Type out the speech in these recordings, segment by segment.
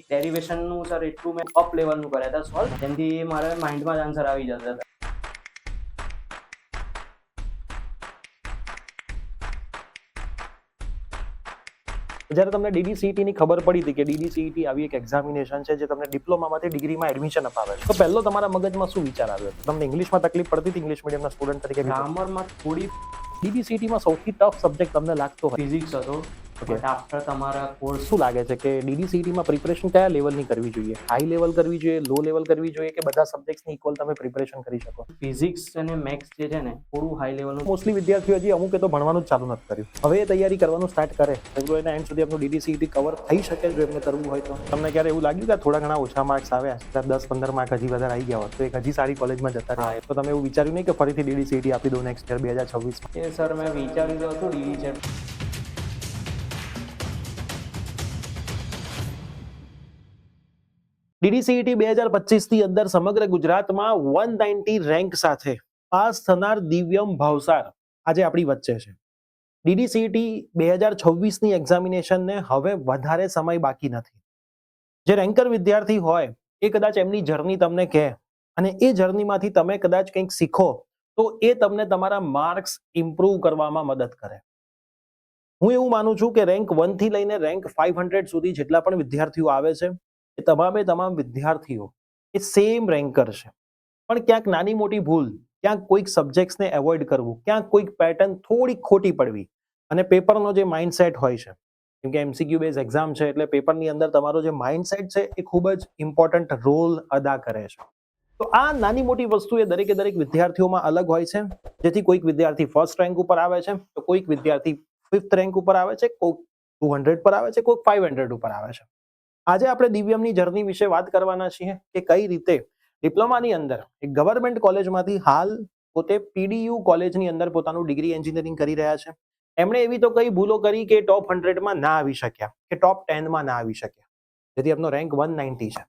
ડેરિવેશનનું sir એટલું મેં up લેવલનું કર્યા હતા સોલ્વ, જેનાથી મારા માઇન્ડમાં જ આન્સર આવી જતા હતા. જ્યારે તમને DDCET ની ખબર પડી હતી કે DDCET આવી એક એક્ઝામિનેશન છે જે તમને ડિપ્લોમામાંથી ડિગ્રીમાં એડમિશન અપાવે છે, તો પહેલો તમારા મગજમાં શું વિચાર આવ્યો? તમને ઇંગ્લિશમાં તકલીફ પડતી હતી ઇંગ્લિશ મીડિયમના સ્ટુડન્ટ તરીકે? ગ્રામરમાં થોડી DDCET માં સૌથી ટફ સબ્જેક્ટ તમને લાગતો હોય? ફિઝિક્સ હતો. બટ આફ્ટર તમારા કોર્સ શું લાગે છે કે DDCET માં પ્રિપરેશન કયા લેવલની કરવી જોઈએ? હાઈ લેવલ કરવી જોઈએ, લો લેવલ કરવી જોઈએ, કે બધા સબ્જેક્ટ્સની ઇક્વલ તમે પ્રિપરેશન કરી શકો? ફિઝિક્સ અને મેથ્સ જે છે ને થોડું હાઈ લેવલનું. મોસ્ટલી વિદ્યાર્થીઓ હજી અમુકે તો ભણવાનું જ ચાલુ નથી કર્યું. હવે એ તૈયારી કરવાનું સ્ટાર્ટ કરે ફેબ્રુઆરીના એન્ડ સુધી આપણું DDCET કવર થઈ શકે જો એમને કરવું હોય તો. તમને ક્યારે એવું લાગ્યું કે થોડા ઘણા ઓછા માર્ક્સ આવ્યા, 10-15 માર્ક હજી વધારે આવી ગયા હોત તો એક હજી સારી કોલેજમાં જતા રહે, તો તમે એવું વિચાર્યું નહીં કે ફરીથી DDCET આપી દો નેક્સ્ટ યર 2026માં? એ સર મેં વિચાર્યું તો હતું ડીડી. DDCET 2025 ની અંદર સમગ્ર ગુજરાતમાં 190 રેન્ક સાથે પાસ થનાર દિવ્યમ ભાવસાર આજે આપણી વચ્ચે છે. DDCET 2026 ની એક્ઝામિનેશનને હવે વધારે સમય બાકી નથી. જે રેન્કર વિદ્યાર્થી હોય એ કદાચ એમની જર્ની તમને કહે અને એ જર્નીમાંથી તમે કદાચ કંઈક શીખો તો એ તમને તમારા માર્ક્સ ઇમ્પ્રૂવ કરવામાં મદદ કરે. હું એવું માનું છું કે રેન્ક 1 થી લઈને રેન્ક 500 સુધી જેટલા પણ વિદ્યાર્થીઓ આવે છે એ તમામ વિદ્યાર્થીઓ એ સેમ રેન્કર છે, પણ ક્યાંક નાની મોટી ભૂલ, ક્યાંક કોઈક સબ્જેક્ટ્સને એવોઇડ કરવું, ક્યાંક કોઈક પેટર્ન થોડી ખોટી પડવી અને પેપરનો જે માઇન્ડસેટ હોય છે, કેમ કે MCQ બેઝ એક્ઝામ છે એટલે પેપરની અંદર તમારો જે માઇન્ડસેટ છે એ ખૂબ જ ઇમ્પોર્ટન્ટ રોલ અદા કરે છે. તો આ નાની મોટી વસ્તુ એ દરેક વિદ્યાર્થીઓમાં અલગ હોય છે, જેથી કોઈક વિદ્યાર્થી ફર્સ્ટ રેન્ક ઉપર આવે છે તો કોઈક વિદ્યાર્થી 5th રેન્ક ઉપર આવે છે, કોઈક 200 પર આવે છે, કોઈક 500 ઉપર આવે છે. આજે આપણે દિવ્યમની જર્ની વિશે વાત કરવાના છીએ કે કઈ રીતે ડિપ્લોમાની અંદર એક ગવર્મેન્ટ કોલેજમાંથી હાલ પોતે PDU કોલેજની અંદર પોતાનું ડિગ્રી એન્જિનિયરિંગ કરી રહ્યા છે. એમણે એવી તો કઈ ભૂલો કરી કે ટોપ 100માં ના આવી શક્યા કે ટોપ 10માં ના આવી શક્યા, જેથી આપનો રેન્ક 190 છે.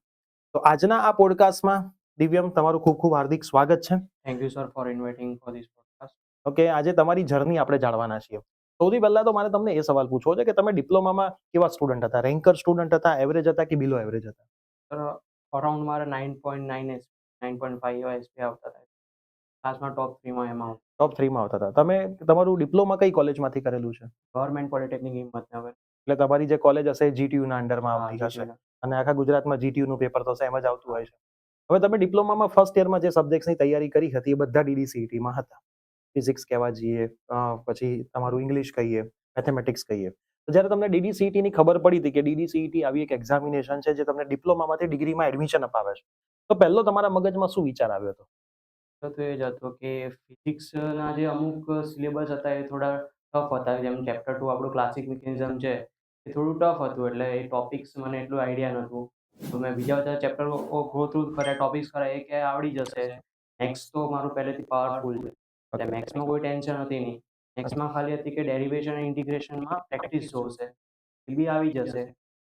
તો આજના આ પોડકાસ્ટમાં દિવ્યમ તમારું ખૂબ ખૂબ હાર્દિક સ્વાગત છે. Thank you sir for inviting for this podcast. Okay, આજે તમારી જર્ની આપણે જાણવાના છીએ. સૌથી પહેલા તો મારે તમને એ સવાલ પૂછવો છે કે તમે ડિપ્લોમામાં કેવા સ્ટુડન્ટ હતા? રેન્કર સ્ટુડન્ટ હતા, એવરેજ હતા કે બિલો એવરેજ હતા? સર અરાઉન્ડ મારા 9.9 9.5 એવા SP આવતા હતા. ક્લાસમાં ટોપ 3માં એમાં ટોપ 3માં આવતા હતા. તમે તમારું ડિપ્લોમા કઈ કોલેજમાંથી કરેલું છે? Government polytechnic Himmatnagar. એટલે તમારી જે કોલેજ હશે GTU ના અંડરમાં આવતી હશે GTU. અને આખા ગુજરાતમાં GTU નું પેપર તો સેમ જ આવતું હોય છે. હવે તમે ડિપ્લોમામાં ફર્સ્ટ યરમાં જે સબ્જેક્ટ્સની તૈયારી કરી હતી એ બધા DDCET માં હતા. ફિઝિક્સ કહેવા જઈએ, પછી તમારું ઇંગ્લિશ કહીએ, મેથેમેટિક્સ કહીએ. તો જ્યારે તમને DDCET ની ખબર પડી હતી કે DDCET આવી એક એક્ઝામિનેશન છે જે તમને ડિપ્લોમામાંથી ડિગ્રીમાં એડમિશન અપાવે છે, તો પહેલો તમારા મગજમાં શું વિચાર આવ્યો હતો? તો એ જ હતો કે ફિઝિક્સના જે અમુક સિલેબસ હતા એ થોડા ટફ હતા. જેમ ચેપ્ટર 2 આપણું ક્લાસિક મિકેનિઝમ છે એ થોડું ટફ હતું, એટલે એ ટોપિક્સ મને એટલું આઈડિયા નહોતું. તો મેં બીજા બધા ચેપ્ટર ગો થ્રુ કર્યા, ટોપિક્સ કર્યા, એ કે આવડી જશે. મેથ્સ તો મારું પહેલેથી પાવરફુલ છે એટલે મેથ્સમાં કોઈ ટેન્શન હતી નહીં. મેથ્સમાં ખાલી હતી કે ડેરિવેશન અને ઇન્ટિગ્રેશનમાં પ્રેક્ટિસ જોશે, એ બી આવી જશે.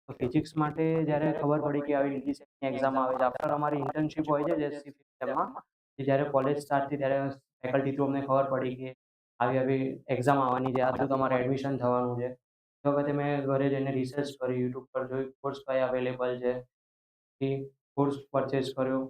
તો ફિઝિક્સ માટે જ્યારે ખબર પડી કે આવી DDCET એક્ઝામ આવે છે, આફ્ટર અમારી ઇન્ટર્નશિપ હોય છે જે સિસ્ટમમાં, જ્યારે કોલેજ સ્ટાર્ટ થઈ ત્યારે ફેકલ્ટી થ્રુ અમને ખબર પડી કે આવી એક્ઝામ આવવાની છે, આટલું તમારે એડમિશન થવાનું છે. તો વખતે મેં ઘરે જઈને રિસર્ચ કરી, યુટ્યુબ પર જોયું કોર્સ કયા અવેલેબલ છે, એ કોર્સ પરચેસ કર્યો.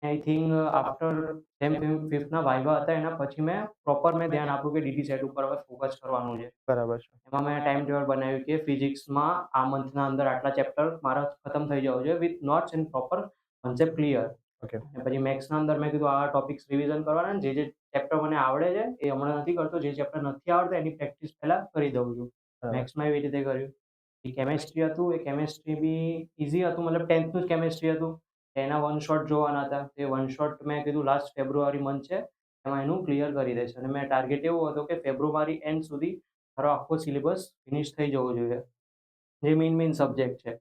આઈ થિંક આફ્ટર સેમ 5થના વાઇવા હતા એના પછી મેં પ્રોપર ધ્યાન આપ્યું કે DDCET ઉપર હવે ફોકસ કરવાનું છે. બરાબર છે. એમાં મેં ટાઈમ ટેબલ બનાવ્યું કે ફિઝિક્સમાં આ મંથના અંદર આટલા ચેપ્ટર મારા ખતમ થઈ જવું જોઈએ with notes and proper concept clear. Okay. પછી મેથ્સના અંદર મેં કીધું આ ટોપિક્સ રિવિઝન કરવાના, જે ચેપ્ટર મને આવડે છે એ હમણાં નથી કરતો, જે ચેપ્ટર નથી આવડતા એની પ્રેક્ટિસ પહેલા કરી દઉં છું. મેથ્સમાં એવી રીતે કર્યું. એ કેમેસ્ટ્રી હતું, એ કેમેસ્ટ્રી બી ઇઝી હતું, મતલબ 10thનું જ કેમેસ્ટ્રી હતું. એના વન શોટ જોવાના હતા. એ વન શોટ મેં કીધું લાસ્ટ ફેબ્રુઆરી મંથ છે એમાં એનું ક્લિયર કરી દઈશ, અને મેં ટાર્ગેટ એવો હતો કે ફેબ્રુઆરી એન્ડ સુધી મારો આખો સિલેબસ ફિનિશ થઈ જવો જોઈએ, જે મેઇન સબ્જેક્ટ છે.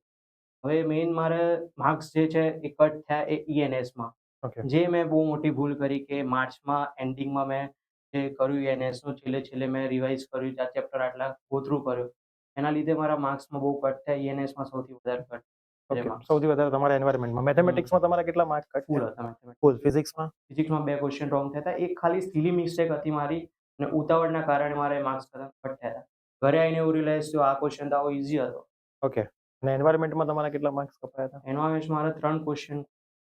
હવે મેઇન મારે માર્ક્સ જે છે એ કટ થયા એ ENSમાં. ઓકે. જે મેં બહુ મોટી ભૂલ કરી કે માર્ચમાં એન્ડિંગમાં મેં જે કર્યું ENSનું છેલ્લે મેં રિવાઇઝ કર્યું, આ ચેપ્ટર આટલા ગો થ્રુ કર્યો, એના લીધે મારા માર્ક્સમાં બહુ કટ થયા. ENSમાં સૌથી વધારે કટ. સૌથી વધારે તમારા એન્વાયરમેન્ટમાં. મેથેમેટિક્સમાં તમારા કેટલા માર્ક કટ? ફૂલ હતા. ફૂલ. ફિઝિક્સમાં? ફિઝિક્સમાં 2 ક્વેશ્ચન રોંગ થયા હતા. એક ખાલી સિલી મિસ્ટેક હતી મારી અને ઉતાવળના કારણે મારે માર્ક્સ કટ થયા હતા. ઘરે આવીને એવું રિયલાઇઝ થયું આ ક્વેશ્ચન તો આવો ઈઝી હતો. ઓકે. અને એન્વાયરમેન્ટમાં તમારા કેટલા માર્ક્સ કપાયા હતા? એન્વાયરમેન્ટમાં મારે 3 ક્વેશ્ચન,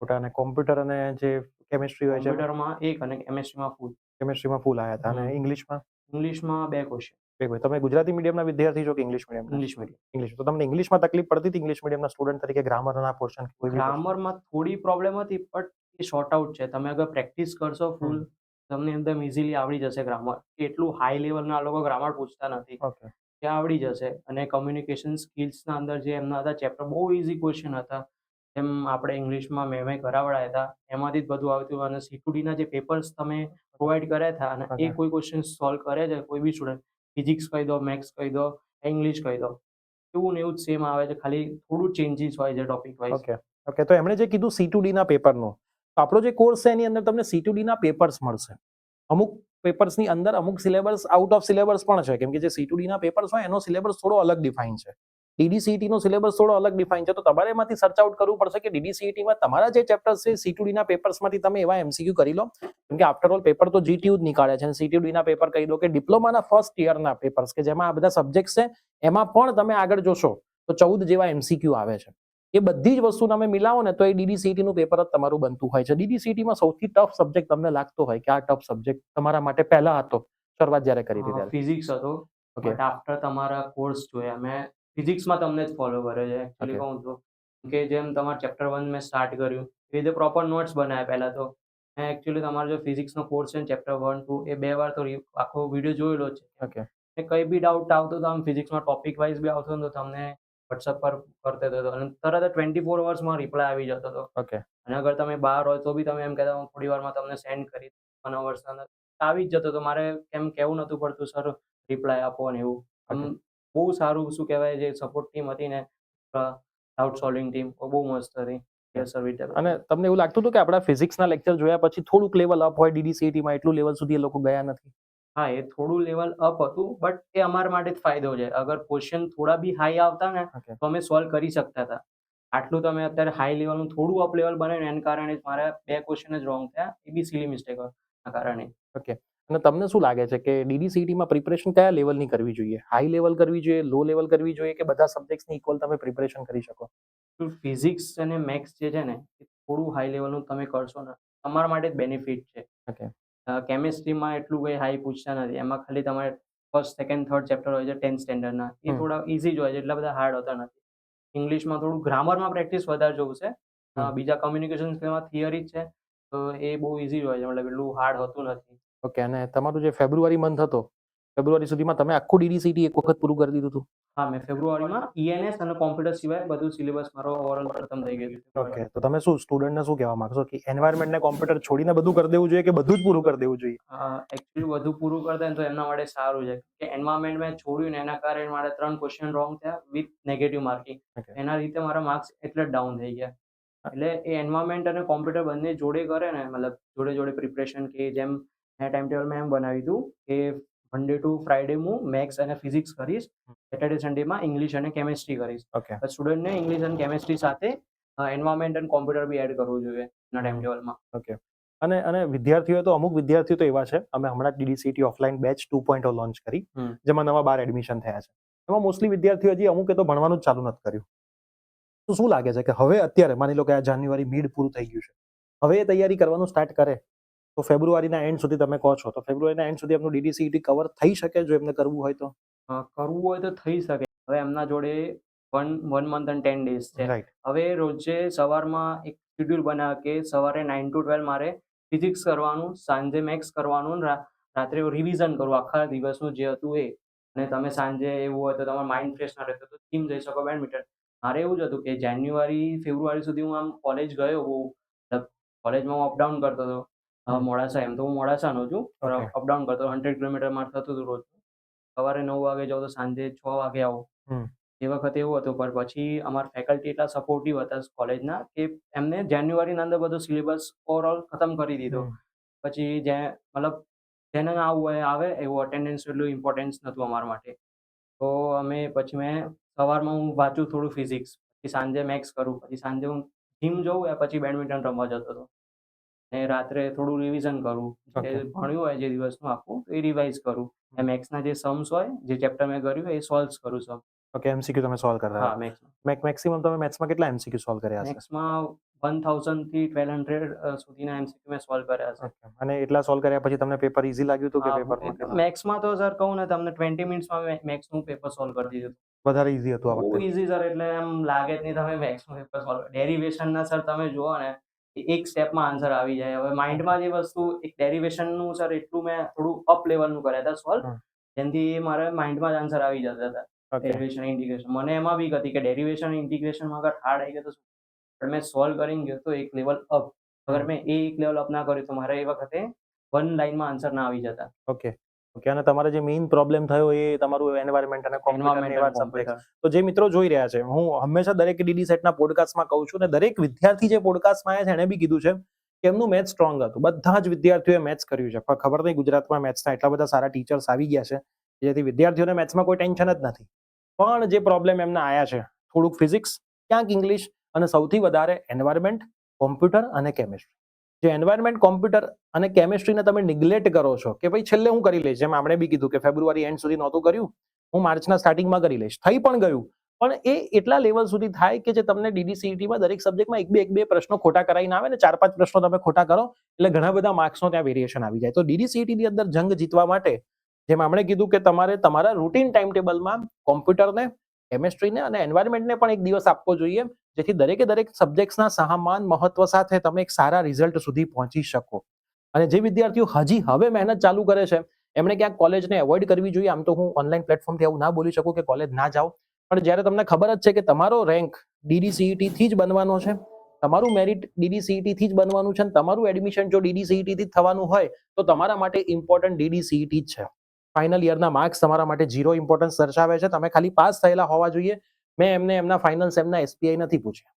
ખોટા. અને કોમ્પ્યુટર અને જે કેમિસ્ટ્રી હોય છે કોમ્પ્યુટરમાં 1 અને કેમેસ્ટ્રીમાં ફૂલ. કેમિસ્ટ્રીમાં ફૂલ આવ્યા હતા. અને ઇંગ્લિશમાં ઇંગ્લિશમાં 2 ક્વેશ્ચન. તમે ગુજરાતી મીડિયમના વિદ્યાર્થી છો કે ઇંગ્લિશ મીડિયમના? English medium. ઇંગ્લિશ. તો તમને ઇંગ્લિશમાં તકલીફ પડતી હતી ઇંગ્લિશ મીડિયમના સ્ટુડન્ટ તરીકે ગ્રામરના પોર્શન કોઈ બી portion? ગ્રામરમાં થોડી પ્રોબ્લેમ હતી, બટ એ શોર્ટ આઉટ છે. તમે અગર પ્રેક્ટિસ કરશો ફૂલ, તમને એકદમ ઇઝીલી આવડી જશે ગ્રામર. એટલું હાઈ લેવલના લોકો ગ્રામર પૂછતા નથી. ઓકે. ત્યાં આવડી જશે. અને કમ્યુનિકેશન સ્કિલ્સના અંદર જે એમના હતા ચેપ્ટર બહુ ઇઝી ક્વેશ્ચન હતા. જેમ આપણે ઇંગ્લિશમાં મેમે કરાવડાયા હતા, એમાંથી જ બધું આવતું. અને C2Dના જે પેપર્સ તમે પ્રોવાઈડ કર્યા હતા અને એ કોઈ ક્વેશ્ચન સોલ્વ કરે છે કોઈ બી સ્ટુડન્ટ, ફિઝિક્સ કહી દો, મેથ્સ કહી દો, ઇંગ્લિશ કહી દો, એવું ને એવું જ સેમ આવે છે, ખાલી થોડું ચેન્જીસ હોય છે ટોપિક વાઇઝ. ઓકે. ઓકે. તો એમણે જે કીધું C2D ના પેપરનું, તો આપણો જે કોર્સ છે એની અંદર તમને C2D ના પેપર્સ મળશે. અમુક પેપર્સની અંદર અમુક સિલેબસ આઉટ ઓફ સિલેબસ પણ છે, કેમ કે જે C2D ના પેપર્સ હોય એનો સિલેબસ થોડો અલગ ડિફાઇન છે. DDCET નો સિલેબસ થોડો અલગ ડિફાઇન છે. તો તમારે એમાંથી સર્ચ આઉટ કરવું પડશે કે DDCET માં તમારા જે ચેપ્ટર્સ છે C2D ના પેપર્સમાંથી તમે એવા MCQ કરી લો, કેમ કે આફ્ટર ઓલ પેપર તો GTU જ નીકાળે છે. અને C2D ના પેપર કહી દો કે ડિપ્લોમાના ફર્સ્ટ યરના પેપર્સ કે જેમાં આ બધા સબ્જેક્ટ છે, એમાં પણ તમે આગળ જોશો તો 14 જેવા MCQ આવે છે. એ બધી જ વસ્તુ તમે મિલાવો ને તો એ DDCET નું પેપર જ તમારું બનતું હોય છે. DDCET માં સૌથી ટફ સબ્જેક્ટ તમને લાગતો હોય કે આ ટફ સબ્જેક્ટ તમારા માટે પહેલા હતો શરૂઆત જ્યારે કરી હતી ત્યારે? ફિઝિક્સ હતો. Okay. બટ આફ્ટર તમારા કોર્સ જોયા મેં ફિઝિક્સમાં તમને જ ફોલો કર્યો છે એકચ્યુઅલી Okay. કહું તો. કે જેમ તમારે ચેપ્ટર 1 મેં સ્ટાર્ટ કર્યું એ રીતે પ્રોપર નોટ્સ બનાવ્યા પહેલા તો. મેં એકચ્યુઅલી તમારો જે ફિઝિક્સનો કોર્સ છે ને ચેપ્ટર 1 2 એ 2 વાર તો આખો વિડીયો જોયેલો જ છે. Okay. ને કંઈ બી ડાઉટ આવતો તો આમ ફિઝિક્સમાં ટોપિક વાઇઝ બી આવતો તો તમને WhatsApp પર કરતો હતો અને તરત જ 24 અવર્સમાં રિપ્લાય આવી જતો હતો. Okay. અને અગર તમે બહાર હોય તો બી તમે એમ કહેતા હું થોડી વારમાં તમને સેન્ડ કરી 1 અવર્સ અંદર આવી જ જતો તો. મારે એમ કહેવું નહોતું પડતું સર રિપ્લાય આપો ને એવું. આમ Okay. બહુ સારું શું કહેવાય જે સપોર્ટ ટીમ હતી ને, ડાઉટ સોલ્વિંગ ટીમ બહુ મસ્ત હતી. યસ સર વિદ્યા. અને તમને એવું લાગતું હતું કે આપણા ફિઝિક્સના લેક્ચર જોયા પછી થોડુંક લેવલ અપ હોય DDCET માં, એટલું લેવલ સુધી એ લોકો ગયા નથી? હા, એ થોડું લેવલ અપ હતું, બટ એ અમારા માટે જ ફાયદો છે. અગર ક્વેશ્ચન થોડા બી હાઈ આવતા ને Okay. તો અમે સોલ્વ કરી શકતા હતા. આટલું તમે અત્યારે હાઈ લેવલનું થોડું અપ લેવલ બનાવ્યું એના કારણે જ મારા 2 ક્વેશ્ચન જ રોંગ થયા. એ બી સિલી મિસ્ટેકના કારણે. ઓકે. અને તમને શું લાગે છે કે DDCET માં પ્રિપરેશન કયા લેવલની કરવી જોઈએ? હાઈ લેવલ કરવી જોઈએ, લો લેવલ કરવી જોઈએ, કે બધા સબ્જેક્ટ્સની ઇક્વલ તમે પ્રિપરેશન કરી શકો? ફિઝિક્સ અને મેથ્સ જે છે ને એ થોડું હાઈ લેવલનું તમે કરશો ને તમારા માટે જ બેનિફિટ છે. Okay. કેમિસ્ટ્રીમાં એટલું કંઈ હાઈ પૂછતા નથી. એમાં ખાલી તમારે ફર્સ્ટ, સેકન્ડ, થર્ડ ચેપ્ટર હોય છે 10th સ્ટેન્ડર્ડના. એ થોડા ઇઝી જ હોય છે, એટલા બધા હાર્ડ હોતા નથી. ઇંગ્લિશમાં થોડું ગ્રામરમાં પ્રેક્ટિસ વધારે જોવું છે. બીજા કમ્યુનિકેશન સ્કિલમાં થિયરી જ છે, તો એ બહુ ઇઝી જ હોય છે, મતલબ એટલું હાર્ડ હોતું નથી. ઓકે. અને તમારું જે ફેબ્રુઆરી મંથ હતો, ફેબ્રુઆરી સુધીમાં તમે આખું DDCET એક વખત પૂરું કરી દીધું હતું? હા, મેં ફેબ્રુઆરીમાં ENS અને કોમ્પ્યુટર સિવાય બધું સિલેબસ મારો ઓવરઓલ ખતમ થઈ ગયું હતું. ઓકે. તો તમે શું સ્ટુડન્ટને શું કહેવા માંગશો કે એન્વાયરમેન્ટ ને કોમ્પ્યુટર છોડીને બધું કરી દેવું જોઈએ કે બધું જ પૂરું કરી દેવું જોઈએ? એકચ્યુઅલી બધું પૂરું કરતા ને તો એમના માટે સારું છે કે એન્વાયરમેન્ટ મેં છોડ્યું ને એના કારણે મારા 3 ક્વેશ્ચન રોંગ થયા વિથ નેગેટિવ માર્કિંગ. Okay. એના રીતે મારા માર્ક્સ એટલે જ ડાઉન થઈ ગયા. એટલે એ એન્વાયરમેન્ટ અને કોમ્પ્યુટર બંને જોડે કરે ને, મતલબ જોડે જોડે પ્રિપરેશન, કે જેમ મેં ટાઈમ ટેબલ મેં એમ બનાવ્યું હતું કે મંડે ટુ ફ્રાઈડે હું મેથ્સ અને ફિઝિક્સ કરીશ, સેટરડે સન્ડેમાં ઇંગ્લિશ અને કેમિસ્ટ્રી કરીશ. ઓકે. સ્ટુડન્ટને ઇંગ્લિશ અને કેમિસ્ટ્રી સાથે એન્વાયરમેન્ટ અને કોમ્પ્યુટર બી એડ કરવું જોઈએ એના ટાઈમ ટેબલમાં. ઓકે. અને વિદ્યાર્થીઓ તો અમુક વિદ્યાર્થીઓ તો એવા છે, અમે હમણાં જ DDCET ઓફલાઈન બેચ 2.0 લોન્ચ કરી, જેમાં નવા 12 એડમિશન થયા છે. એમાં મોસ્ટલી વિદ્યાર્થીઓ હજી અમુકે તો ભણવાનું જ ચાલુ નથી કર્યું. તો શું લાગે છે કે હવે અત્યારે માની લો કે આ જાન્યુઆરી મિડ પૂરું થઈ ગયું છે, હવે એ તૈયારી કરવાનું સ્ટાર્ટ કરે તો ફેબ્રુઆરીના એન્ડ સુધી તમે કહો છો તો ફેબ્રુઆરીના એન્ડ સુધી એમનું DDCET કવર થઈ શકે જો એમને કરવું હોય તો? કરવું હોય તો થઈ શકે. હવે એમના જોડે વન મંથ અને 10 ડેઝ છે. રાઈટ. હવે રોજે સવારમાં એક શેડ્યુલ બનાવે કે સવારે 9 to 12 મારે ફિઝિક્સ કરવાનું, સાંજે મેથ્સ કરવાનું, રાત્રે રિવિઝન કરવું આખા દિવસનું જે હતું એ. અને તમે સાંજે એવું હોય તો તમારું માઇન્ડ ફ્રેશ ના રહેતું તો જીમ જઈ શકો, બેડમિન્ટન. મારે એવું જ હતું કે જાન્યુઆરી ફેબ્રુઆરી સુધી હું આમ કોલેજ ગયો બહુ, કોલેજમાં હું અપડાઉન કરતો હતો. મોડાસા, એમ તો હું મોડાસાનો છું, Okay. અપડાઉન કરતો 100 કિલોમીટર મારે થતું હતું રોજ. સવારે 9 વાગે જાઉં તો સાંજે 6 વાગે આવું. એ વખતે એવું હતું, પણ પછી અમારા ફેકલ્ટી એટલા સપોર્ટિવ હતા કોલેજના કે એમને જાન્યુઆરીના અંદર બધો સિલેબસ ઓવરઓલ ખતમ કરી દીધો. પછી મતલબ જેને ના આવવું હોય આવે, એવું અટેન્ડન્સ એટલું ઇમ્પોર્ટન્સ નહોતું અમારા માટે. તો પછી મેં સવારમાં હું વાંચું થોડું ફિઝિક્સ, પછી સાંજે મેથ્સ કરું, પછી સાંજે હું જીમ જઉં, પછી બેડમિન્ટન રમવા જતો હતો. અને રાત્રે થોડું રિવિઝન કરું, જે Okay. ભણ્યું હોય જે દિવસનું આખું એ રિવાઇઝ કરું. મેથ્સના જે सम्स હોય, જે ચેપ્ટર મેં કર્યું એ સોલ્વ કરું સમ. ઓકે, એમસીક્યુ તમે સોલ્વ કરતા હા, હતા. મેથ્સમાં. મેક્સિમમ તમે મેથ્સમાં કેટલા એમસીક્યુ સોલ્વ કર્યા હશે? મેથ્સમાં 1000 થી 1200 સુધીના એમસીક્યુ મેં સોલ્વ કર્યા છે. ઓકે, અને એટલા સોલ્વ કર્યા પછી તમને પેપર ઈઝી લાગ્યું હતું કે પેપરમાં કેવું? મેથ્સમાં તો સર કહું ને તમને 20 મિનિટ્સમાં મેં મેથ્સનું પેપર સોલ્વ કરી દીધું. વધારે ઈઝી હતું આ બહુ વખતે? ઈઝી સર, એટલે એમ લાગે જ નહીં તમે મેથ્સનું પેપર સોલ્વ. ડેરિવેશનના સર તમે જુઓ ને, એક સ્ટેપમાં આન્સર આવી જાય. હવે માઇન્ડમાં જે વસ્તુ એક ડેરિવેશનનું સર એટલું મેં થોડું અપ લેવલનું કર્યા હતા સોલ્વ, હમ. જેનાથી મારે માઇન્ડમાં જ આન્સર આવી જતા હતા. ઓકે. ડેરિવેશન, ઇન્ટિગ્રેશન મને એમાં બી હતી કે ડેરિવેશન, ઇન્ટિગ્રેશનમાં અગર હાર્ડ આવી ગયો તો શું, પણ મેં સોલ્વ કરીને ગયો તો એક લેવલ અપ. અગર મેં એક લેવલ અપ ના કર્યું તો મારે એ વખતે વન લાઈનમાં આન્સર ના આવી જતા. ઓકે. ઓકે, અને તમારે જે મેઇન પ્રોબ્લેમ થયો એ તમારું એન્વાયરમેન્ટ અને કોમ્પ્યુટર એ વાત સબ્જેક્ટ. તો જે મિત્રો જોઈ રહ્યા છે, હું હંમેશા દરેક ડીડી સેટના પોડકાસ્ટમાં કહું છું, અને દરેક વિદ્યાર્થી જે પોડકાસ્ટમાં આવ્યા છે એને બી કીધું છે કે એમનું મેથ્સ સ્ટ્રોંગ હતું. બધા જ વિદ્યાર્થીઓએ મેથ્સ કર્યું છે, પણ ખબર નહીં ગુજરાતમાં મેથ્સના એટલા બધા સારા ટીચર્સ આવી ગયા છે જેથી વિદ્યાર્થીઓને મેથ્સમાં કોઈ ટેન્શન જ નથી. પણ જે પ્રોબ્લેમ એમને આવ્યા છે, થોડુંક ફિઝિક્સ, ક્યાંક ઇંગ્લિશ, અને સૌથી વધારે એન્વાયરમેન્ટ, કોમ્પ્યુટર અને કેમિસ્ટ્રી. જે એન્વાયરમેન્ટ, કોમ્પ્યુટર અને કેમિસ્ટ્રીને તમે નિગ્લેક્ટ કરો છો કે ભાઈ છેલ્લે હું કરી લઈશ, જેમ આપણે બી કીધું કે ફેબ્રુઆરી એન્ડ સુધી નહોતું કર્યું, હું માર્ચના સ્ટાર્ટિંગમાં કરી લઈશ, થઈ પણ ગયું, પણ એ એટલા લેવલ સુધી થાય કે જે તમને ડીડીસીઈટીમાં દરેક સબ્જેક્ટમાં એક બે પ્રશ્નો ખોટા કરાવીને આવે ને, 4-5 પ્રશ્નો તમે ખોટા કરો એટલે ઘણા બધા માર્ક્સનો ત્યાં વેરિએશન આવી જાય. તો ડીડીસીઈટીની અંદર જંગ જીતવા માટે જેમ આપણે કીધું કે તમારે તમારા રૂટીન ટાઈમ ટેબલમાં કોમ્પ્યુટરને, કેમિસ્ટ્રીને અને એન્વાયરમેન્ટને પણ એક દિવસ આપવો જોઈએ, જેથી દરેક સબ્જેક્ટ્સના સહમાન મહત્વ સાથે તમે એક સારા રિઝલ્ટ સુધી પહોંચી શકો. અને જે વિદ્યાર્થીઓ હજી હવે મહેનત ચાલુ કરે છે એમણે ક્યાંક કોલેજને એવોઇડ કરવી જોઈએ. આમ તો હું ઓનલાઈન પ્લેટફોર્મથી આવું ના બોલી શકું કે કોલેજ ના જાઓ, પણ જ્યારે તમને ખબર જ છે કે તમારો રેન્ક ડીડીસીઈટી થી જ બનવાનો છે, તમારું મેરિટ ડીડીસીઈટી થી જ બનવાનું છે, અને તમારું એડમિશન જો ડીડીસીઈટી થી જ થવાનું હોય તો તમારા માટે ઇમ્પોર્ટન્ટ ડીડીસીઈટી જ છે. ફાઇનલ યરના માર્ક્સ તમારા માટે 0 ઇમ્પોર્ટન્સ દર્શાવે છે. તમે ખાલી પાસ થયેલા હોવા જોઈએ. મેં એમને એમના ફાઇનલ સેમના એસપીઆઈ નથી પૂછ્યા,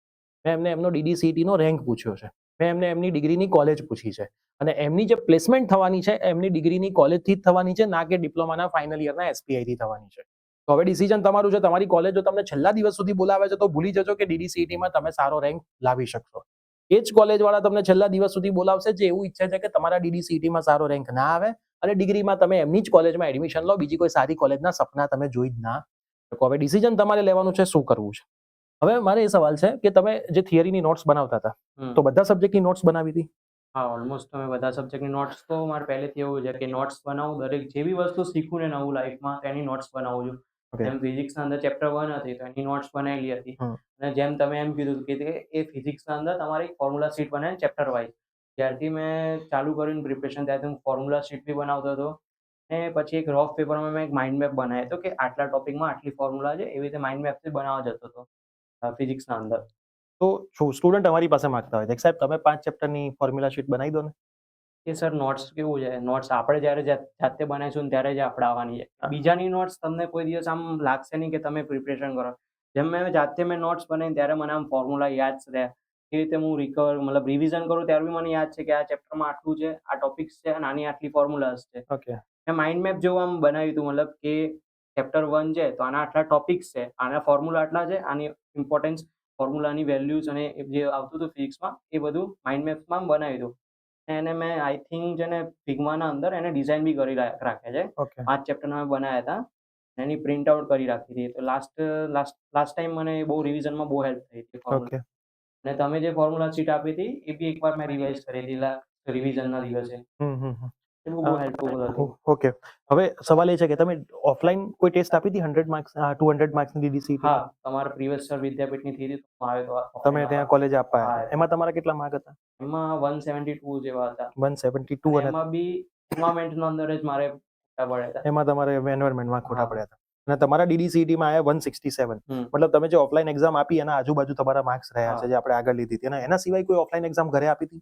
મેં એમને એમનો ડીડીસીઈટીનો રેન્ક પૂછ્યો છે, મેં એમને એમની ડિગ્રીની કોલેજ પૂછી છે, અને એમની જે પ્લેસમેન્ટ થવાની છે એમની ડિગ્રીની કોલેજથી જ થવાની છે, ના કે ડિપ્લોમાના ફાઇનલ યરના એસપીઆઈથી થવાની છે. તો હવે ડિસિઝન તમારું છે. તમારી કોલેજ જો તમને છેલ્લા દિવસ સુધી બોલાવે છે તો ભૂલી જજો કે ડીડીસીઈટીમાં તમે સારો રેન્ક લાવી શકશો. એ જ કોલેજવાળા તમને છેલ્લા દિવસ સુધી બોલાવશે જે એવું ઈચ્છે છે કે તમારા ડીડીસીઈટીમાં સારો રેન્ક ના આવે અને ડિગ્રીમાં તમે એમની જ કોલેજમાં એડમિશન લો, બીજી કોઈ સારી કોલેજના સપના તમે જોઈ જ ના શકો. હવે ડિસિઝન તમારે લેવાનું છે શું કરવું છે. હવે મારે એ સવાલ છે કે તમે જે થિયરીની નોટ્સ બનાવતા હતા તો બધા સબ્જેક્ટની નોટ્સ બનાવી હતી? હા, ઓલમોસ્ટ તમે બધા સબ્જેક્ટની નોટ્સ તો મારે પહેલેથી એવું છે કે નોટ્સ બનાવું, દરેક જે બી વસ્તુ શીખું ને નવું લાઈફમાં તેની નોટ્સ બનાવું છું. ઓકે. જેમ ફિઝિક્સના અંદર ચેપ્ટર 1 હતી તો એની નોટ્સ બનાવેલી હતી. હમ. અને જેમ તમે એમ કીધું કે એ ફિઝિક્સના અંદર તમારે એક ફોર્મ્યુલા શીટ બનાવીને ચેપ્ટર વાઇઝ, જ્યારથી મેં ચાલુ કર્યું પ્રિપરેશન ત્યારથી હું ફોર્મ્યુલા શીટ બી બનાવતો હતો. અને પછી એક રફ પેપરમાં મેં એક માઇન્ડ મેપ બનાવ્યો હતો કે આટલા ટોપિકમાં આટલી ફોર્મ્યુલા છે, એવી રીતે માઇન્ડ મેપથી બનાવવા જતો હતો ફિઝિક્સના અંદર. તો શું સ્ટુડન્ટ અમારી પાસે માંગતા હોય સાહેબ તમે 5 ચેપ્ટરની ફોર્મ્યુલા શીટ બનાવી દો ને? કે સર નોટ્સ કેવું છે, નોટ્સ આપણે જ્યારે જાતે બનાવીશું ને ત્યારે જ આપણે આવવાની છે. હા. બીજાની નોટ્સ તમને કોઈ દિવસ આમ લાગશે નહીં કે તમે પ્રિપરેશન કરો. જેમ જાતે મેં નોટ્સ બનાવી ત્યારે મને આમ ફોર્મ્યુલા યાદ રહે. એ રીતે હું મતલબ રિવિઝન કરું ત્યારે બી મને યાદ છે કે આ ચેપ્ટરમાં આટલું છે, આ ટોપિક્સ છે અને આની આટલી ફોર્મ્યુલાસ છે. ઓકે. મેં માઇન્ડ મેપ જેવું આમ બનાવ્યું હતું, મતલબ કે ચેપ્ટર 1 છે તો આના આટલા ટોપિક્સ છે, આના ફોર્મ્યુલા આટલા છે, આની ઇમ્પોર્ટન્સ, ફોર્મ્યુલાની વેલ્યુઝ અને જે આવતું હતું ફિઝિક્સમાં એ બધું માઇન્ડ મેપ્સમાં બનાવ્યું હતું. એને મેં આઈ થિંક છે ને ફિગ્માના અંદર એને ડિઝાઇન બી કરી રાખે છે. ઓકે. 5 ચેપ્ટરના મેં બનાવ્યા હતા. એની પ્રિન્ટ આઉટ કરી રાખી હતી. તો લાસ્ટ ટાઈમ મને બહુ રિવિઝનમાં બહુ હેલ્પ થઈ હતી ફોર્મ્યુલા. ઓકે. અને તમે જે ફોર્મ્યુલા શીટ આપી હતી એ બી એકવાર મેં રિવાઇઝ કરી હતી રિવિઝનના દિવસે. એ બહુ હેલ્પફુલ હતી. ઓકે. હવે સવાલ એ છે કે તમે ઓફલાઈન કોઈ ટેસ્ટ આપી હતી 100 માર્ક્સ 200 માર્ક્સની ડીડીસીઈટી? હા, તમારા પ્રીવિયસ વિદ્યાપીઠની થઈ હતી તો આવ્યો તો. તમે ત્યાં કોલેજ આપવા આવ્યા. હા. એમાં તમારા કેટલા માર્ક હતા? એમાં 172 જેવા હતા. 172. અને અને એમાં બી એન્વાયરમેન્ટના અંદર જ મારે ખોટા પડ્યા હતા. એમાં તમારે એન્વાયરમેન્ટમાં ખોટા હા. પડ્યા હતા. અને તમારા ડીડીસીઈટીમાં આવ્યા 167. મતલબ તમે જે ઓફલાઈન એક્ઝામ આપી એના આજુબાજુ તમારા માર્ક્સ રહ્યા છે હા. જે આપણે આગળ લીધી હતી. અને એના સિવાય કોઈ ઓફલાઈન એક્ઝામ ઘરે આપી હતી?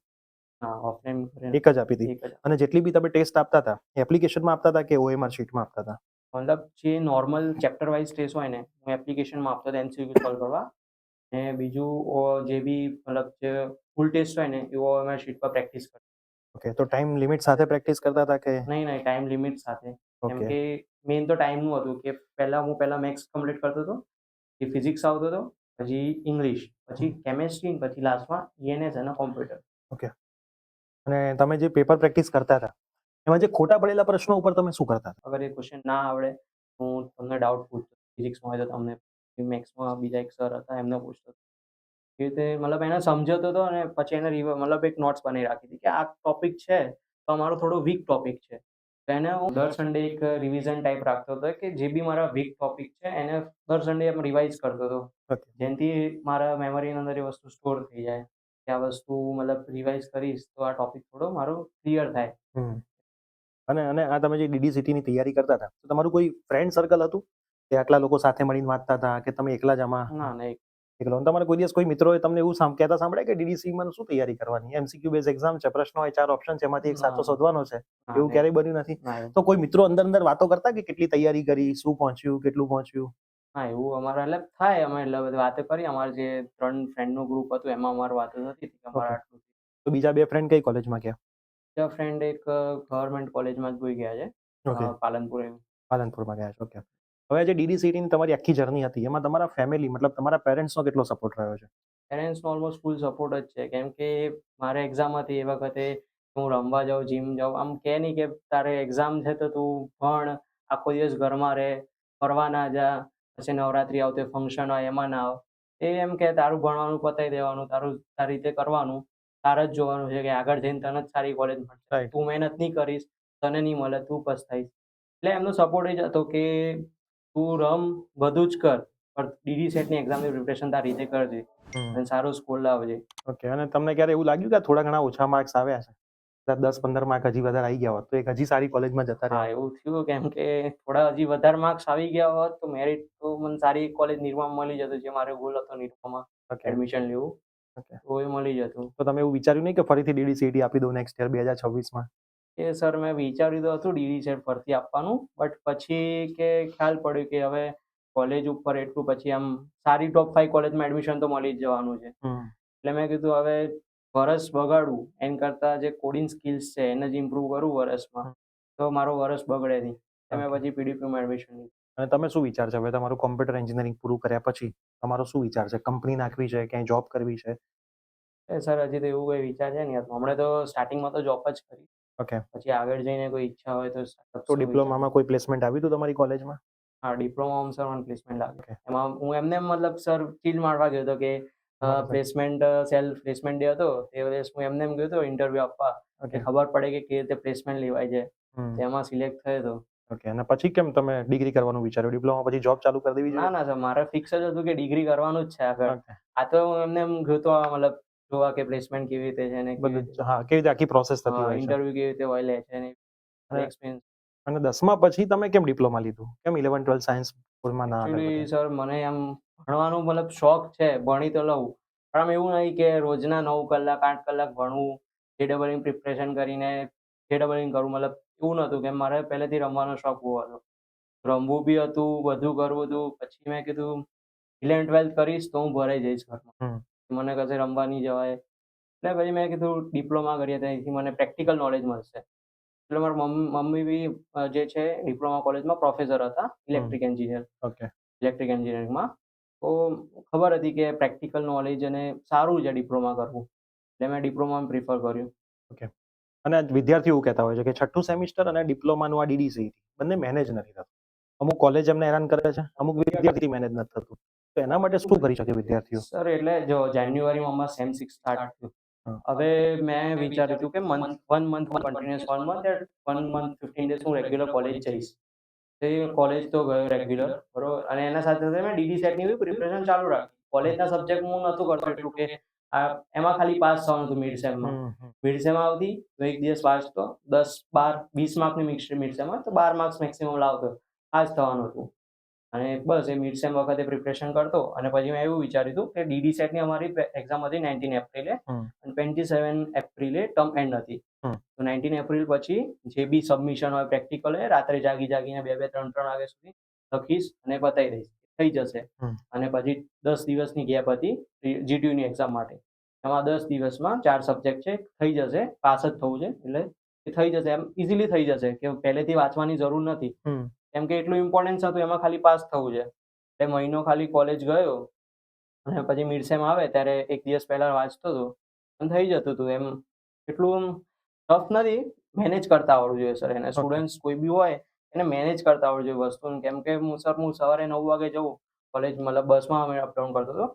હા, ઓફલાઈન એક જ આપી હતી. એક જ. અને જેટલી બી તમે ટેસ્ટ આપતા હતા એપ્લિકેશનમાં આપતા હતા કે ઓએમઆર શીટમાં આપતા હતા? મતલબ જે નોર્મલ ચેપ્ટર વાઇઝ ટેસ્ટ હોય ને હું એપ્લિકેશનમાં આપતો હતો એમસીક્યુ સોલ્વ કરવા. અને બીજું જે બી મતલબ જે ફૂલ ટેસ્ટ હોય ને એવો અમે શીટ પર પ્રેક્ટિસ કરતા. ઓકે. તો ટાઈમ લિમિટ સાથે પ્રેક્ટિસ કરતા હતા કે? નહીં, ટાઈમ લિમિટ સાથે. કેમ ઓકે. કે મેઇન તો ટાઈમનું હતું કે પહેલા મેથ્સ કમ્પ્લીટ કરતો હતો, પછી ફિઝિક્સ આવતો હતો, પછી ઇંગ્લિશ, પછી કેમેસ્ટ્રી, પછી લાસ્ટમાં ઈએનએસ અને કોમ્પ્યુટર. ઓકે. અને તમે જે પેપર પ્રેક્ટિસ કરતા હતા એમાં જે ખોટા પડેલા પ્રશ્નો ઉપર તમે શું કરતા હતા? અગર એ ક્વેશ્ચન ના આવડે હું તમને ડાઉટ પૂછતો. ફિઝિક્સમાં હોય તો તમને, મેથ્સમાં બીજા એક સર હતા એમને પૂછતો. એ રીતે મતલબ એને સમજાવતો હતો અને પછી એને મતલબ એક નોટ્સ બનાવી રાખી હતી કે આ ટોપિક છે તો અમારો થોડો વીક ટોપિક છે. તો એને હું દર સન્ડે એક રિવિઝન ટાઈપ રાખતો હતો કે જે બી મારા વીક ટોપિક છે એને દર સન્ડે એમ રિવાઇઝ કરતો હતો. ઓકે. જેનાથી મારા મેમરીની અંદર એ વસ્તુ સ્ટોર થઈ જાય કે આ વસ્તુ મતલબ રિવાઇઝ કરીશ તો આ ટોપિક થોડો મારો ક્લિયર થાય. હમ. અને અને આ તમે જે DDCT ની તૈયારી કરતા હતા તો તમારું કોઈ ફ્રેન્ડ સર્કલ હતું કે આટલા લોકો સાથે મળીને વાંચતા હતા કે તમે એકલા જ આમાં ના ના એકલો? તમારે કોઈ દિવસ કોઈ મિત્રોએ તમને એવું કહેતા સાંભળ્યા કે DDC માં શું તૈયારી કરવાની, MCQ બેઝ એક્ઝામ છે, પ્રશ્નો હોય 4 ઓપ્શન છે, એમાંથી એક સાચો શોધવાનો છે, એવું ક્યારેય બન્યું નથી? તો કોઈ મિત્રો અંદર વાતો કરતા કે કેટલી તૈયારી કરી, શું પહોંચ્યું, કેટલું પહોંચ્યું? હા, એવું અમારા એટલે થાય, અમે એટલે બધી વાતો કરી. અમારે જે 3 ફ્રેન્ડનું ગ્રુપ હતું એમાં અમારી વાતો થતી હતી કે અમારે આટલું. તો બીજા 2 ફ્રેન્ડ કઈ કોલેજમાં ગયા? બીજા ફ્રેન્ડ એક ગવર્મેન્ટ કોલેજમાં જ જોઈ ગયા છે, ઓકે. પાલનપુર. પાલનપુરમાં ગયા છો. ઓકે. હવે જે DDCT ની તમારી આખી જર્ની હતી એમાં તમારા ફેમિલી મતલબ તમારા પેરેન્ટ્સનો કેટલો સપોર્ટ રહ્યો છે? પેરેન્ટ્સનો ઓલમોસ્ટ ફૂલ સપોર્ટ જ છે, કેમ કે મારે એક્ઝામ હતી એ વખતે હું રમવા જાઉં, જીમ જાઉં. આમ કહે નહીં કે તારે એક્ઝામ છે તો તું ભણ, આખો દિવસ ઘરમાં રહે, ફરવા ના જા, પછી નવરાત્રી આવતી હોય, ફંક્શન હોય એમાં ના આવ. એ એમ કે તારું ભણવાનું પતાવી દેવાનું, તારું તારી રીતે કરવાનું, તારે જ જોવાનું છે કે આગળ જઈને તને જ સારી કોલેજ મળશે. રાઈટ. તું મહેનત નહીં કરીશ, તને નહીં મળે, તું પછતાઈશ. એટલે એમનો સપોર્ટ એ જ હતો કે તું રમ, બધું જ કર, પણ DD સેટની એક્ઝામની પ્રિપરેશન તારી રીતે કરજે અને સારો સ્કોર લાવજે. ઓકે. અને તમને ક્યારે એવું લાગ્યું કે થોડા ઘણા ઓછા માર્ક્સ આવ્યા છે, 10-15 માર્ક હજી વધારે આવી ગયા હોત તો એક હજી સારી કોલેજમાં જતા હા, રહ્યા? એવું થયું, કેમ કે થોડા હજી વધારે માર્ક્સ આવી ગયા હોત તો મેરિટ તો મને સારી કોલેજ નિરમામાં મળી જતું, જે મારો ગોલ હતો નિરમામાં ઓકે. એડમિશન લેવું, ઓકે. તો એ મળી જતું. તો તમે એવું વિચાર્યું નહીં કે ફરીથી DDCT આપી દઉં નેક્સ્ટ યર 2026માં? એ સર મેં વિચાર્યું તો હતું DD સેટ ફરતી આપવાનું, બટ પછી કે ખ્યાલ પડ્યું કે હવે કોલેજ ઉપર એટલું પછી આમ સારી ટોપ 5 કોલેજમાં એડમિશન તો મળી જ જવાનું છે. એટલે મેં કીધું હવે વરસ બગાડવું એના કરતાં જે કોડિંગ સ્કિલ્સ છે એને જ ઇમ્પ્રૂવ કરું વરસમાં, તો મારો વરસ બગડે નહીં. એટલે મેં પછી PDPમાં એડમિશન લીધું. અને તમે શું વિચાર છે હવે તમારું કોમ્પ્યુટર એન્જિનિયરિંગ પૂરું કર્યા પછી તમારો શું વિચાર છે? કંપની નાખવી છે, ક્યાંય જોબ કરવી છે? સર હજી તો એવું કોઈ વિચાર છે નહીં. હમણાં તો સ્ટાર્ટિંગમાં તો જોબ જ કરી. ઓકે. પછી આગળ જઈને કોઈ ઈચ્છા હોય તો તો ડિપ્લોમામાં કોઈ પ્લેસમેન્ટ આવ્યું હતું તમારી કોલેજમાં? હા, ડિપ્લોમામાં સર મને પ્લેસમેન્ટ લાગ્યું. ઓકે. એમાં હું એમને મતલબ સર ચીલ મારવા ગયો હતો કે પ્લેસમેન્ટ સેલ્ફ પ્લેસમેન્ટ ડે હતો તે દિવસ હું એમને ગયો હતો ઇન્ટરવ્યુ આપવા કે ખબર પડે કે કેવી રીતે પ્લેસમેન્ટ લેવાય છે. તેમાં સિલેક્ટ થયો હતો. ઓકે. અને પછી કેમ તમે ડિગ્રી કરવાનું વિચાર્યું? ડિપ્લોમા પછી જોબ ચાલુ કરી દેવી ના જોઈએ? ના સર, મારે ફિક્સ જ હતું કે ડિગ્રી કરવાનું જ છે આગળ. ઓકે. આ તો હું એમને એમ ગયો હતો મતલબ જોવા કે પ્લેસમેન્ટ કેવી રીતે છે ને બધું હા, કેવી રીતે આખી પ્રોસેસ થતી હોય છે. ઇન્ટરવ્યુ કેવી રીતે હોય લે છે ને અને એક્સપિરિયન્સ. અને 10મા પછી તમે કેમ ડિપ્લોમા લીધું? કેમ 11-12 સાયન્સ સ્કૂલમાં ના આગળ એકચ્યુઅલી વધ્યા? સર મને આમ ભણવાનું મતલબ શોખ છે, ભણી તો લઉં, પણ આમ એવું નહીં કે રોજના 9 કલાક 8 કલાક ભણવું, JEE પ્રિપરેશન કરીને JEE કરું, મતલબ એવું નહોતું કે મારે પહેલેથી રમવાનો શોખ બહુ હતો. રમવું બી હતું, બધું કરવું હતું. પછી મેં કીધું 11-12 કરીશ તો હું ભરાઈ જઈશ ઘરમાં. મને કશે રમવા નહીં જવાય. એટલે પછી મેં કીધું ડિપ્લોમા કરીએ તો અહીંથી મને પ્રેક્ટિકલ નોલેજ મળશે. એટલે મારા મમ્મી બી જે છે ડિપ્લોમા કોલેજમાં પ્રોફેસર હતા, ઇલેક્ટ્રિક એન્જિનિયર. ઓકે. ઇલેક્ટ્રિક એન્જિનિયરિંગમાં. તો ખબર હતી કે પ્રેક્ટિકલ નોલેજ અને સારું છે ડિપ્લોમા કરવું. એટલે મેં ડિપ્લોમા પ્રિફર કર્યું. ઓકે. અને વિદ્યાર્થીઓ એવું કહેતા હોય છે કે 6ઠ્ઠું સેમિસ્ટર અને ડિપ્લોમાનું આ DDCT બંને મેનેજ નથી થતું. અમુક કોલેજ એમને હેરાન કરે છે, અમુક વિદ્યાર્થી મેનેજ નથી થતું. તો એના માટે શું કરી શકે વિદ્યાર્થીઓ? સર એટલે જો જાન્યુઆરીમાં અમારે સેમ 6 સ્ટાર્ટ થયું. હવે મેં વિચાર્યું હતું કે 1 month continuous 1 month 1 month 15 days હું રેગ્યુલર કોલેજ જઈશ. તે કોલેજ તો ગયો રેગ્યુલર, બરોબર, અને એના સાથે સાથે મેં DD સેટની બી પ્રિપરેશન ચાલુ રાખી. કોલેજના સબ્જેક્ટ હું નહોતું કરતો એટલું કે એમાં ખાલી પાસ થવાનું હતું મિડ સેમમાં. મિડ સેમ આવતી તો એક દિવસ વાંચતો, 10, 12, 20 માર્કની મિડ સેમ હોય તો 12 માર્ક્સ મેક્સિમમ લાવતો, પાસ થવાનું હતું. અને બસ એ મિડ સેમ વખતે પ્રિપરેશન કરતો અને પછી મેં એવું વિચાર્યું હતું કે DD સેટની અમારી એક્ઝામ હતી 19 એપ્રિલે અને 27 એપ્રિલે ટર્મ એન્ડ હતી. તો 19 એપ્રિલ પછી જે બી સબમિશન હોય પ્રેક્ટિકલ હોય રાત્રે જાગીને 2-2, 3-3 વાગ્યા સુધી લખીશ અને પતાવી દઈશ, થઈ જશે. અને પછી 10 દિવસની ગેપ હતી GTUની એક્ઝામ માટે. એમાં 10 દિવસમાં 4 સબ્જેક્ટ છે, થઈ જશે, પાસ જ થવું છે, એટલે એ થઈ જશે, એમ ઇઝીલી થઈ જશે કે પહેલેથી વાંચવાની જરૂર નથી. કેમ કે એટલું ઇમ્પોર્ટન્સ હતું, એમાં ખાલી પાસ થવું છે. એટલે મહિનો ખાલી કોલેજ ગયો અને પછી મિડ સેમ આવે ત્યારે એક દિવસ પહેલા વાંચતો હતો અને થઈ જતું હતું. એમ એટલું ટફ નથી, મેનેજ કરતા આવડવું જોઈએ સર એને. સ્ટુડન્ટ્સ કોઈ બી હોય એને મેનેજ કરતા આવડવું જોઈએ વસ્તુને. કેમ કે હું સવારે 9 વાગે જઉં કોલેજ, મતલબ બસમાં અમે અપડાઉન કરતો હતો.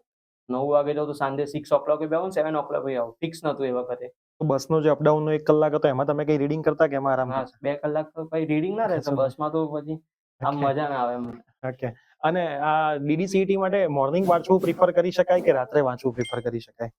9 વાગે જાઉં તો સાંજે 6 o'clock આવું, 7 o'clock આવું. ફિક્સ નહોતું એ વખતે. તો બસનો જે અપડાઉનનો 1 કલાક હતો એમાં તમે કઈ રીડિંગ કરતા કે એમાં આરામ હા, કરતા? 2 કલાક તો કઈ રીડિંગ ના રહેશે બસમાં, તો પછી આમ Okay. મજા ના આવે એમ. ઓકે. અને આ DDCET માટે મોર્નિંગ વાંચવું પ્રિફર કરી શકાય કે રાત્રે વાંચવું પ્રિફર કરી શકાય?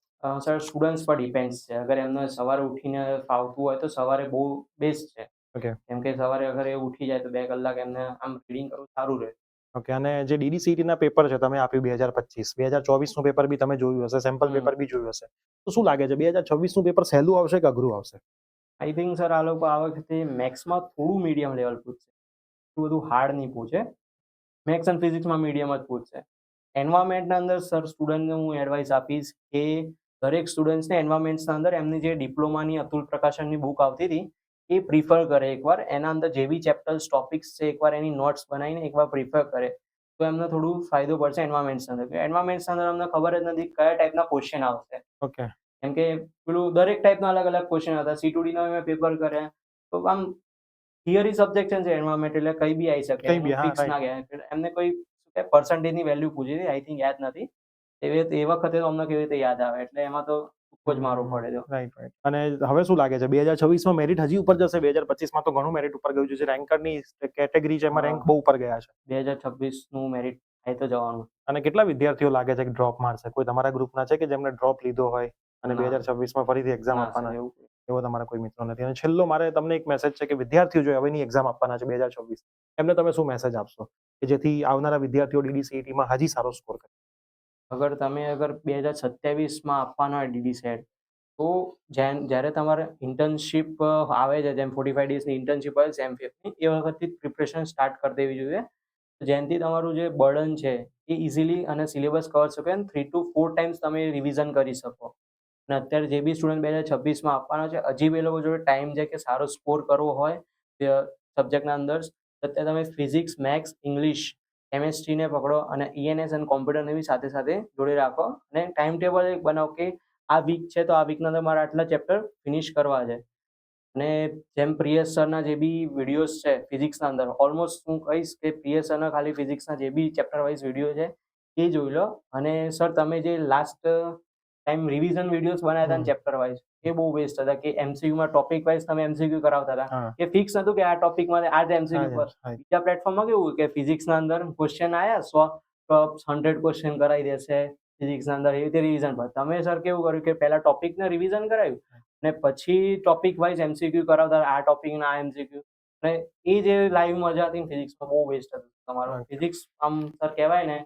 સર, સ્ટુડન્ટ્સ પર ડિપેન્ડ્સ છે. અગર એમને સવારે ઉઠીને ફાવતું હોય તો સવારે બહુ બેસ્ટ છે. ઓકે. કેમ કે સવારે અગર એ ઉઠી જાય તો 2 કલાક એમને આમ રીડિંગ કરવું સારું રહે. ઓકે. અને જે DDCET ના પેપર છે તમે આપ્યું 2025, 2024 નું પેપર બી તમે જોયું હશે, સેમ્પલ પેપર બી જોયું હશે. તો શું લાગે છે 2026 નું પેપર સહેલું આવશે કે અઘરું આવશે? આઈ થિંક સર આ લોકો આ વખતે મેથ્સમાં થોડું મીડિયમ લેવલ પૂછશે. એટલું બધું હાર્ડ નહીં પૂછે. મેથ્સ અને ફિઝિક્સમાં મીડિયમ જ પૂછશે. એન્વાયરમેન્ટના અંદર સર સ્ટુડન્ટને હું એડવાઇસ આપીશ કે દરેક સ્ટુડન્ટ્સને એન્વાયરમેન્ટ્સના અંદર એમની જે ડિપ્લોમાની અતુલ પ્રકાશનની બુક આવતી હતી એ પ્રિફર કરે એકવાર. એના અંદર જે બી ચેપ્ટર્સ ટોપિક્સ છે એકવાર એની નોટ્સ બનાવીને એકવાર પ્રિફર કરે તો એમને થોડું ફાયદો પડશે એન્વાયરમેન્ટ્સના અંદર. એન્વાયરમેન્ટ્સના અંદર અમને ખબર જ નથી કયા ટાઈપના ક્વેશ્ચન આવશે. ઓકે. કેમ કે પેલું દરેક ટાઈપના અલગ અલગ ક્વેશ્ચન હતા. C2Dના મેં પેપર કર્યા તો આમ થિયરી સબ્જેક્ટ છે એન્વાયરમેન્ટ, એટલે કઈ બી આવી શકે, કઈ બી, એનું હા, ફિક્સ ના કહેવાય. એમને કોઈ પર્સન્ટેજની વેલ્યુ પૂછી હતી, આઈ થિંક યાદ નથી. એ વખતે તો અમને કેવી રીતે યાદ આવે, એટલે એમાં તો tuક્કો જ મારવો પડે તો. રાઈટ. અને હવે શું લાગે છે 2026 માં મેરિટ હજી ઉપર જશે? 2025 માં તો ઘણું મેરિટ ઉપર ગયું છે. જે રેન્કરની કેટેગરી છે એમાં રેન્ક બહુ ઉપર ગયા છે. 2026નું મેરિટ થાય તો જવાનું. અને કેટલા વિદ્યાર્થીઓ લાગે છે કે ડ્રોપ મારશે? કોઈ તમારા ગ્રુપના છે કે જેમણે ડ્રોપ લીધો હોય અને ના. 2026 માં ફરીથી એક્ઝામ ના સર, આપવાના? એવું એવો તમારા કોઈ મિત્રો નથી. અને છેલ્લો મારે તમને એક મેસેજ છે કે વિદ્યાર્થીઓ જો હવેની એક્ઝામ આપવાના છે 2026, એમને તમે શું મેસેજ આપશો કે જેથી આવનારા વિદ્યાર્થીઓ DDCET માં હજી સારો સ્કોર કરે? અગર 2027માં આપવાના હોય DD સેટ, તો જ્યારે તમારે ઇન્ટર્નશીપ આવે છે, જેમ 45 ડેઝની ઇન્ટર્નશીપ આવે સેમ ફિફ્થની, એ વખતથી જ પ્રિપરેશન સ્ટાર્ટ કરી દેવી જોઈએ. જેનાથી તમારું જે બર્ડન છે એ ઇઝીલી અને સિલેબસ કવર શકે અને 3 to 4 ટાઈમ્સ તમે રિવિઝન કરી શકો. અને અત્યારે જે બી સ્ટુડન્ટ 2026માં આપવાના છે, હજી બી એ લોકો જોડે ટાઈમ છે કે સારો સ્કોર કરવો હોય સબ્જેક્ટના અંદર, તો અત્યારે તમે ફિઝિક્સ, મેથ્સ, ઇંગ્લિશ, કેમેસ્ટ્રીને પકડો અને ENS અને કોમ્પ્યુટરને બી સાથે સાથે જોડે રાખો અને ટાઈમ ટેબલ એક બનાવો કે આ વીક છે તો આ વીકના અંદર મારે આટલા ચેપ્ટર ફિનિશ કરવા છે. અને જેમ પ્રિયસ સરના જે બી વિડીયોઝ છે ફિઝિક્સના અંદર, ઓલમોસ્ટ હું કહીશ કે પ્રિયસ સરના ખાલી ફિઝિક્સના જે બી ચેપ્ટર વાઇઝ વિડીયો છે એ જોઈ લો. અને સર તમે જે લાસ્ટ ટાઈમ રિવિઝન વિડીયોઝ બનાવ્યા હતા ને ચેપ્ટર વાઇઝ, એ બહુ બેસ્ટ હતા. કે MCQમાં ટોપિક વાઇઝ તમે MCQ કરાવતા હતા. હા. એ ફિક્સ હતું કે આ ટોપિકમાં આ જ MCQ પર. બીજા પ્લેટફોર્મમાં કેવું કે ફિઝિક્સના અંદર ક્વેશ્ચન આવ્યા 100 ક્વેશ્ચન કરાવી દેશે ફિઝિક્સના અંદર, એવી રીતે રિવિઝન પર. તમે સર કેવું કર્યું કે પહેલા ટોપિકને રિવિઝન કરાવ્યું અને પછી ટોપિક વાઇઝ MCQ કરાવતા, આ ટોપિકના આ MCQ. અને એ જે લાઈવ મજા હતી ફિઝિક્સમાં, બહુ બેસ્ટ હતું તમારું ફિઝિક્સ. આમ સર કહેવાય ને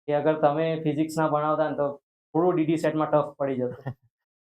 કે અગર તમે ફિઝિક્સ ના ભણાવતા ને તો થોડું DD સેટમાં ટફ પડી જતું.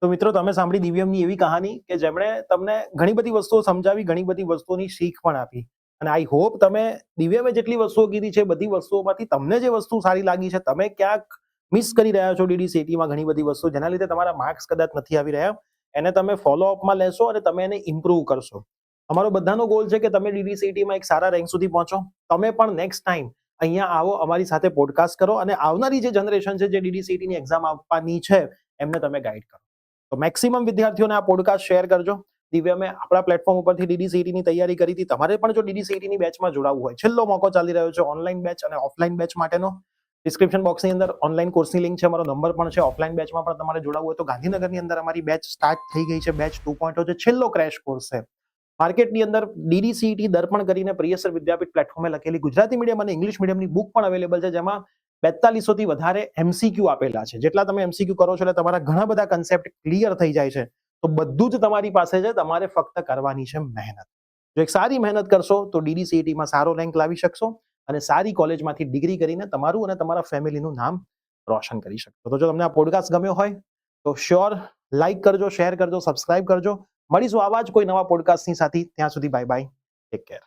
તો મિત્રો તમે સાંભળી દિવ્યમની એવી કહાની કે જેમણે તમને ઘણી બધી વસ્તુઓ સમજાવી, ઘણી બધી વસ્તુઓની શીખ પણ આપી. અને આઈ હોપ તમે દિવ્યમે જેટલી વસ્તુઓ કીધી છે બધી વસ્તુઓમાંથી તમને જે વસ્તુ સારી લાગી છે, તમે ક્યાંક મિસ કરી રહ્યા છો DDCETમાં ઘણી બધી વસ્તુ, જેના લીધે તમારા માર્ક્સ કદાચ નથી આવી રહ્યા, એને તમે ફોલો અપમાં લેશો અને તમે એને ઇમ્પ્રૂવ કરશો. અમારો બધાનો ગોલ છે કે તમે DDCETમાં એક સારા રેન્ક સુધી પહોંચો. તમે પણ નેક્સ્ટ ટાઈમ અહીંયા આવો, અમારી સાથે પોડકાસ્ટ કરો અને આવનારી જે જનરેશન છે જે DDCETની એક્ઝામ આપવાની છે એમને તમે ગાઈડ કરો. તો મેક્સિમમ વિદ્યાર્થીઓને આ પોડકાસ્ટ શેર કરજો. દિવ્યમે આપણા પ્લેટફોર્મ ઉપરથી DDCETની તૈયારી કરી હતી. તમારે પણ જો DDCETની બેચમાં જોડાવવું હોય, છેલ્લો મોકો ચાલી રહ્યો છે ઓનલાઈન બેચ અને ઓફલાઈન બેચ માટેનો. ડિસ્ક્રિપ્શન બોક્સની અંદર ઓનલાઈન કોર્સની લિંક છે, અમારો નંબર પણ છે. ઓફલાઈન બેચમાં પણ તમારે જોડાવવું હોય તો ગાંધીનગરની અંદર અમારી બેચ સ્ટાર્ટ થઈ ગઈ છે. બેચ 2.0 જે છેલ્લો ક્રેશ કોર્સ છે. માર્કેટની અંદર DDCET દર્પણ કરીને પ્રિયસર વિદ્યાપીઠ પ્લેટફોર્મે લખેલી ગુજરાતી મીડિયમ અને ઇંગ્લિશ મીડિયમની બુક પણ અવેલેબલ છે, જેમાં 4200 થી વધારે MCQ આપેલા છે. જેટલા તમે MCQ કરો છો એટલે તમારા ઘણા બધા કન્સેપ્ટ ક્લિયર થઈ જાય છે. તો બધું જ તમારી પાસે છે, તમારે ફક્ત કરવાની છે મહેનત. જો એક સારી મહેનત કરશો તો DDCETમાં સારો રેન્ક લાવી શકશો અને સારી કોલેજમાંથી ડિગ્રી કરીને તમારું અને તમારા ફેમિલીનું નામ રોશન કરી શકશો. તો જો તમને આ પોડકાસ્ટ ગમ્યો હોય તો શ્યોર લાઈક કરજો, શેર કરજો, સબસ્ક્રાઇબ કરજો. મળીશું આવા જ કોઈ નવા પોડકાસ્ટની સાથે. ત્યાં સુધી બાય બાય, ટેક કેર.